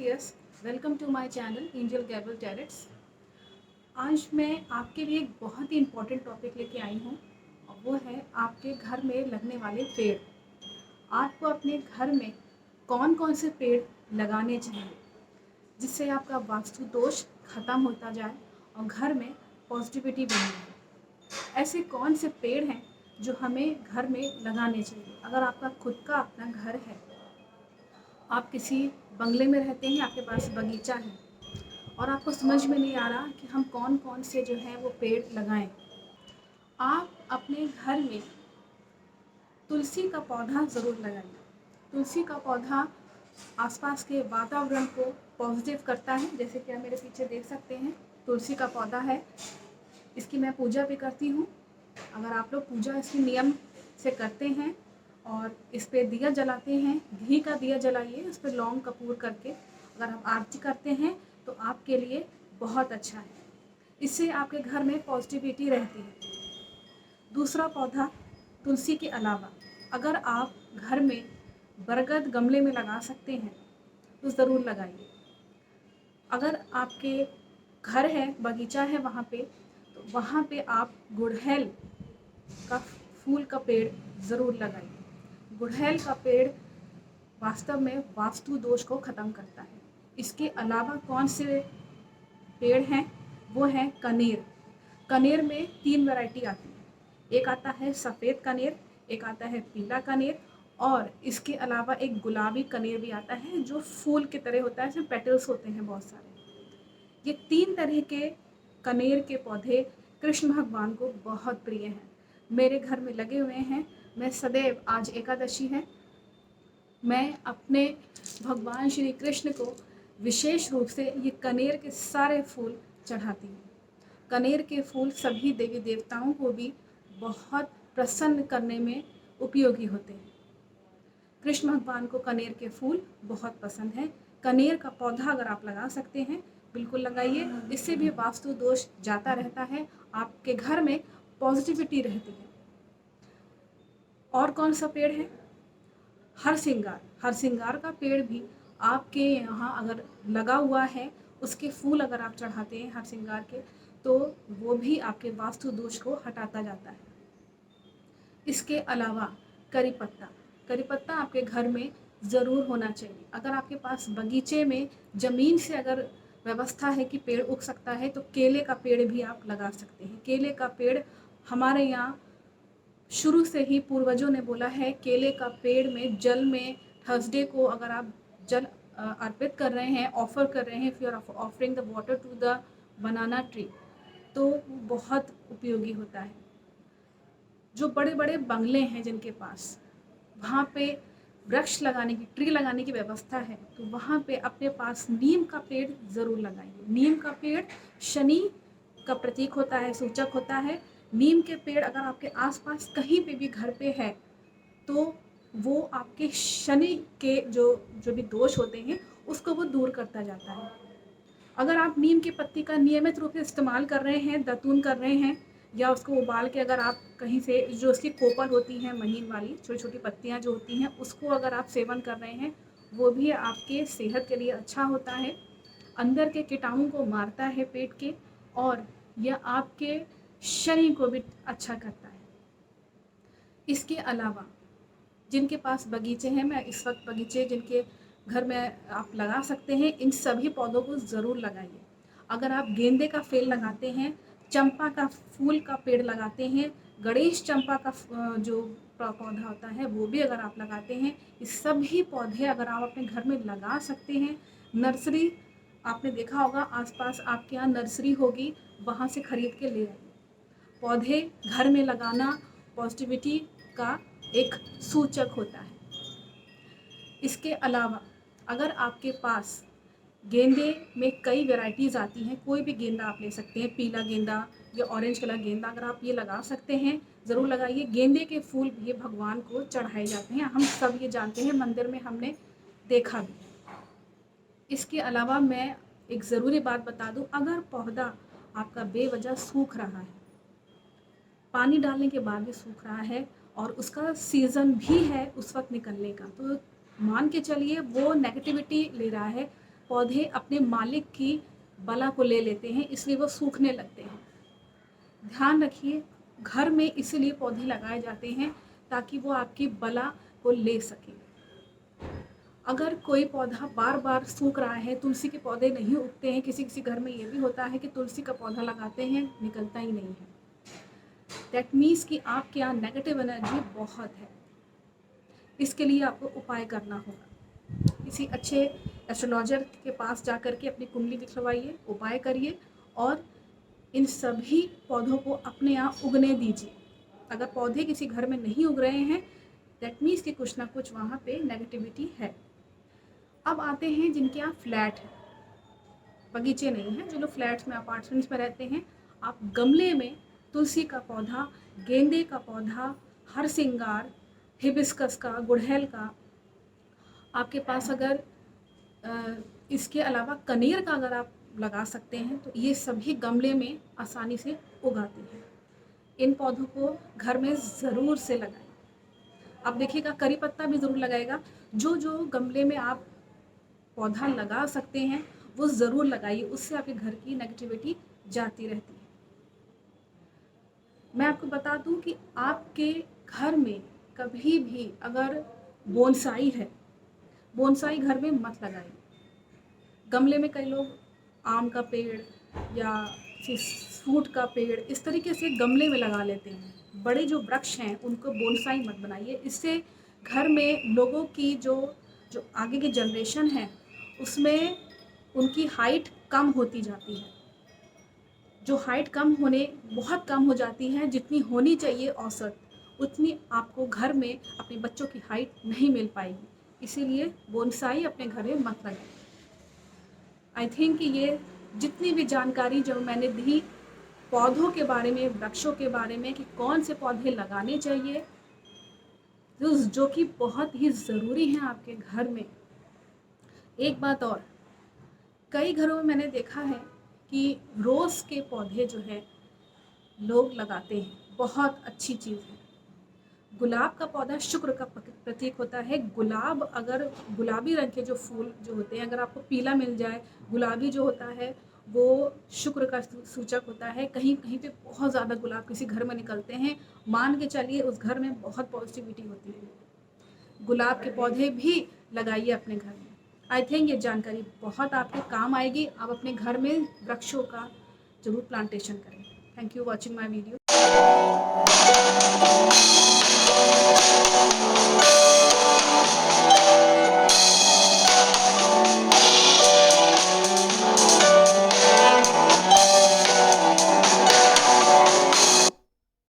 Wears, welcome to my channel angel गैबल टेरेट्स। आज मैं आपके लिए एक बहुत ही इम्पोर्टेंट टॉपिक लेके आई हूँ और वो है आपके घर में लगने वाले पेड़। आपको अपने घर में कौन कौन से पेड़ लगाने चाहिए जिससे आपका वास्तु दोष खत्म होता जाए और घर में पॉजिटिविटी बनी रहे। ऐसे कौन से पेड़ हैं जो हमें घर में लगाने चाहिए। अगर आपका खुद का अपना घर है, आप किसी बंगले में रहते हैं, आपके पास बगीचा है और आपको समझ में नहीं आ रहा कि हम कौन कौन से जो है वो पेड़ लगाएं, आप अपने घर में तुलसी का पौधा ज़रूर लगाइए। तुलसी का पौधा आसपास के वातावरण को पॉजिटिव करता है। जैसे कि आप मेरे पीछे देख सकते हैं, तुलसी का पौधा है। इसकी मैं पूजा भी करती हूँ। अगर आप लोग पूजा इसकी नियम से करते हैं और इस पर दिया जलाते हैं, घी का दिया जलाइए, उस पर लौंग कपूर करके अगर आप आरती करते हैं तो आपके लिए बहुत अच्छा है। इससे आपके घर में पॉजिटिविटी रहती है। दूसरा पौधा तुलसी के अलावा अगर आप घर में बरगद गमले में लगा सकते हैं तो ज़रूर लगाइए। अगर आपके घर है, बगीचा है वहाँ पे, तो वहाँ पे आप गुड़हल का फूल का पेड़ ज़रूर लगाइए। गुड़हल का पेड़ वास्तव में वास्तु दोष को ख़त्म करता है। इसके अलावा कौन से पेड़ हैं, वो है कनेर। कनेर में 3 वैरायटी आती है। एक आता है सफ़ेद कनेर, एक आता है पीला कनेर और इसके अलावा एक गुलाबी कनेर भी आता है जो फूल की तरह होता है, इसमें पेटल्स होते हैं बहुत सारे। ये 3 तरह के कनेर के पौधे कृष्ण भगवान को बहुत प्रिय हैं। मेरे घर में लगे हुए हैं। मैं सदैव, आज एकादशी है, मैं अपने भगवान श्री कृष्ण को विशेष रूप से ये कनेर के सारे फूल चढ़ाती हूँ। कनेर के फूल सभी देवी देवताओं को भी बहुत प्रसन्न करने में उपयोगी होते हैं। कृष्ण भगवान को कनेर के फूल बहुत पसंद है। कनेर का पौधा अगर आप लगा सकते हैं, बिल्कुल लगाइए। इससे भी वास्तु दोष जाता रहता है, आपके घर में पॉजिटिविटी रहती है। और कौन सा पेड़ है? हरसिंगार। हरसिंगार का पेड़ भी आपके यहाँ अगर लगा हुआ है, उसके फूल अगर आप चढ़ाते हैं हरसिंगार के, तो वो भी आपके वास्तु दोष को हटाता जाता है। इसके अलावा करी पत्ता। करी पत्ता आपके घर में ज़रूर होना चाहिए। अगर आपके पास बगीचे में ज़मीन से अगर व्यवस्था है कि पेड़ उग सकता है, तो केले का पेड़ भी आप लगा सकते हैं। केले का पेड़ हमारे यहाँ शुरू से ही पूर्वजों ने बोला है, केले का पेड़ में जल में थर्सडे को अगर आप जल अर्पित कर रहे हैं, ऑफर कर रहे हैं, फिर offering the water to the banana tree, तो बहुत उपयोगी होता है। जो बड़े बड़े बंगले हैं जिनके पास, वहाँ पे वृक्ष लगाने की, ट्री लगाने की व्यवस्था है, तो वहाँ पे अपने पास नीम का पेड़ ज़रूर लगाइए। नीम का पेड़ शनि का प्रतीक होता है, सूचक होता है। नीम के पेड़ अगर आपके आसपास कहीं पे भी घर पे है तो वो आपके शनि के जो भी दोष होते हैं उसको वो दूर करता जाता है। अगर आप नीम की पत्ती का नियमित रूप से इस्तेमाल कर रहे हैं, दातून कर रहे हैं, या उसको उबाल के अगर आप कहीं से, जो उसकी कोपल होती हैं महीन वाली छोटी छोटी पत्तियां जो होती हैं, उसको अगर आप सेवन कर रहे हैं, वो भी आपके सेहत के लिए अच्छा होता है। अंदर के कीटाणु को मारता है पेट के, और यह आपके शरीर को भी अच्छा करता है। इसके अलावा जिनके पास बगीचे हैं, मैं इस वक्त बगीचे जिनके घर में आप लगा सकते हैं, इन सभी पौधों को ज़रूर लगाइए। अगर आप गेंदे का पेड़ लगाते हैं, चंपा का फूल का पेड़ लगाते हैं, गणेश चंपा का जो पौधा होता है वो भी अगर आप लगाते हैं, ये सभी पौधे अगर आप अपने घर में लगा सकते हैं। नर्सरी आपने देखा होगा, आसपास आपके यहाँ नर्सरी होगी, वहाँ से खरीद के ले आइए। पौधे घर में लगाना पॉजिटिविटी का एक सूचक होता है। इसके अलावा अगर आपके पास गेंदे में कई वैरायटीज़ आती हैं, कोई भी गेंदा आप ले सकते हैं, पीला गेंदा या ऑरेंज कलर गेंदा, अगर आप ये लगा सकते हैं ज़रूर लगाइए। गेंदे के फूल भी भगवान को चढ़ाए जाते हैं, हम सब ये जानते हैं, मंदिर में हमने देखा भी। इसके अलावा मैं एक ज़रूरी बात बता दूं, अगर पौधा आपका बेवजह सूख रहा है, पानी डालने के बाद भी सूख रहा है और उसका सीज़न भी है उस वक्त निकलने का, तो मान के चलिए वो नेगेटिविटी ले रहा है। पौधे अपने मालिक की बला को ले लेते हैं, इसलिए वो सूखने लगते हैं। ध्यान रखिए, घर में इसीलिए पौधे लगाए जाते हैं ताकि वो आपकी बला को ले सके। अगर कोई पौधा बार बार सूख रहा है, तुलसी के पौधे नहीं उगते हैं, किसी किसी घर में ये भी होता है कि तुलसी का पौधा लगाते हैं, निकलता ही नहीं है, दैट मीन्स कि आपके यहाँ नेगेटिव एनर्जी बहुत है। इसके लिए आपको उपाय करना होगा। किसी अच्छे एस्ट्रोलॉजर के पास जा कर के अपनी कुंडली दिखवाइए, उपाय करिए और इन सभी पौधों को अपने यहाँ उगने दीजिए। अगर पौधे किसी घर में नहीं उग रहे हैं, दैट मीन्स कि कुछ ना कुछ वहाँ पे नेगेटिविटी है। अब आते हैं जिनके यहाँ फ्लैट है, बगीचे नहीं हैं, जो लोग फ्लैट्स में अपार्टमेंट्स में रहते हैं, आप गमले में तुलसी का पौधा, गेंदे का पौधा, हरसिंगार, हिबिस्कस का, गुड़हल का, आपके पास अगर इसके अलावा कनेर का अगर आप लगा सकते हैं तो ये सभी गमले में आसानी से उगाते हैं। इन पौधों को घर में ज़रूर से लगाएं। आप देखिएगा करी पत्ता भी ज़रूर लगाएगा। जो जो गमले में आप पौधा लगा सकते हैं वो ज़रूर लगाइए, उससे आपके घर की नेगेटिविटी जाती रहती है। मैं आपको बता दूं कि आपके घर में कभी भी अगर बोनसाई है, बोनसाई घर में मत लगाइए। गमले में कई लोग आम का पेड़ या फ्रूट का पेड़ इस तरीके से गमले में लगा लेते हैं। बड़े जो वृक्ष हैं उनको बोनसाई मत बनाइए। इससे घर में लोगों की जो आगे की जनरेशन है उसमें उनकी हाइट कम होती जाती है। जो हाइट बहुत कम हो जाती है, जितनी होनी चाहिए औसत, उतनी आपको घर में अपने बच्चों की हाइट नहीं मिल पाएगी। इसीलिए बोनसाई अपने घर में मत लगाइए। आई थिंक कि ये जितनी भी जानकारी जो मैंने दी पौधों के बारे में, वृक्षों के बारे में कि कौन से पौधे लगाने चाहिए, जो कि बहुत ही ज़रूरी हैं आपके घर में। एक बात और, कई घरों में मैंने देखा है कि रोज़ के पौधे जो है लोग लगाते हैं, बहुत अच्छी चीज़ है। गुलाब का पौधा शुक्र का प्रतीक होता है। गुलाब, अगर गुलाबी रंग के जो फूल जो होते हैं, अगर आपको पीला मिल जाए, गुलाबी जो होता है वो शुक्र का सूचक होता है। कहीं कहीं पे बहुत ज़्यादा गुलाब किसी घर में निकलते हैं, मान के चलिए उस घर में बहुत पॉजिटिविटी होती है। गुलाब के पौधे भी लगाइए अपने घर में। आई थिंक ये जानकारी बहुत आपके काम आएगी। आप अपने घर में वृक्षों का जरूर प्लांटेशन करें। Thank you watching my video.